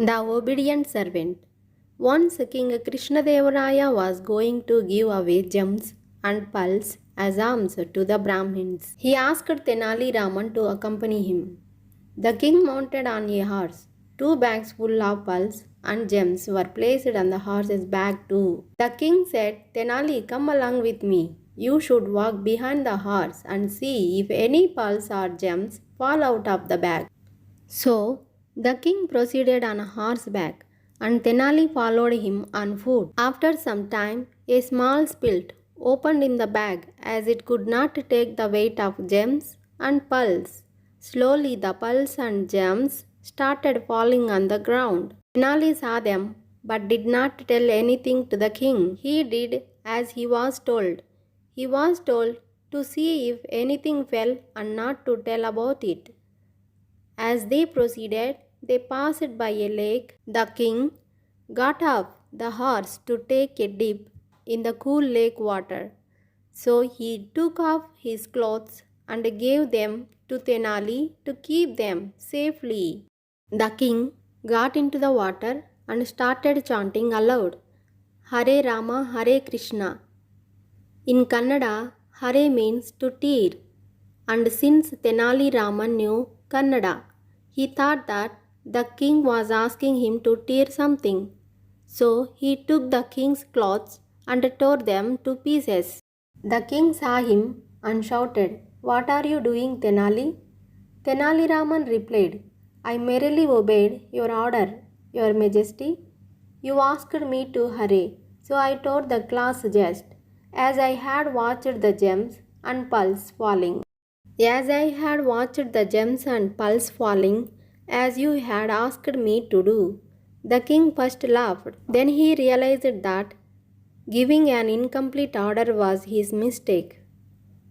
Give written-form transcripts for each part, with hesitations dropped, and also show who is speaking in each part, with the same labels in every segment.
Speaker 1: The obedient servant. Once King Krishnadevaraya was going to give away gems and pearls as alms to the Brahmins. He asked Tenali Raman to accompany him. The king mounted on a horse. 2 bags full of pearls and gems were placed on the horse's back too. The king said, Tenali, come along with me. You should walk behind the horse and see if any pearls or gems fall out of the bag. So the king proceeded on horseback, and Tenali followed him on foot. After some time, a small split opened in the bag as it could not take the weight of gems and pearls. Slowly the pearls and gems started falling on the ground. Tenali saw them but did not tell anything to the king. He did as he was told. He was told to see if anything fell and not to tell about it. As they proceeded, they passed by a lake. The king got off the horse to take a dip in the cool lake water. So he took off his clothes and gave them to Tenali to keep them safely. The king got into the water and started chanting aloud, Hare Rama, Hare Krishna. In Kannada, Hare means to tear, and since Tenali Raman knew Kannada, he thought that the king was asking him to tear something. So he took the king's clothes and tore them to pieces. The king saw him and shouted, What are you doing, Tenali? Tenali Raman replied, I merely obeyed your order, your majesty. You asked me to hurry, so I tore the cloth just as I had watched the gems and pearls falling. As I had watched the gems and pearls falling, as you had asked me to do. The king first laughed. Then he realized that giving an incomplete order was his mistake.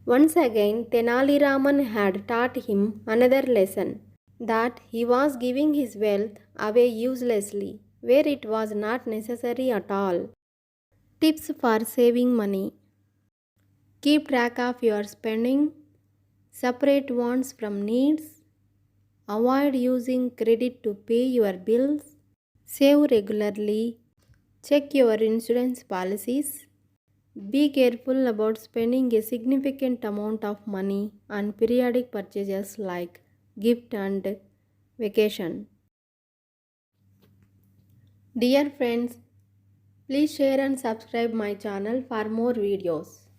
Speaker 1: Once again, Tenali Raman had taught him another lesson, that he was giving his wealth away uselessly, where it was not necessary at all. Tips for saving money. Keep track of your spending. Separate wants from needs. Avoid using credit to pay your bills. Save regularly. Check your insurance policies. Be careful about spending a significant amount of money on periodic purchases like gift and vacation. Dear friends, please share and subscribe my channel for more videos.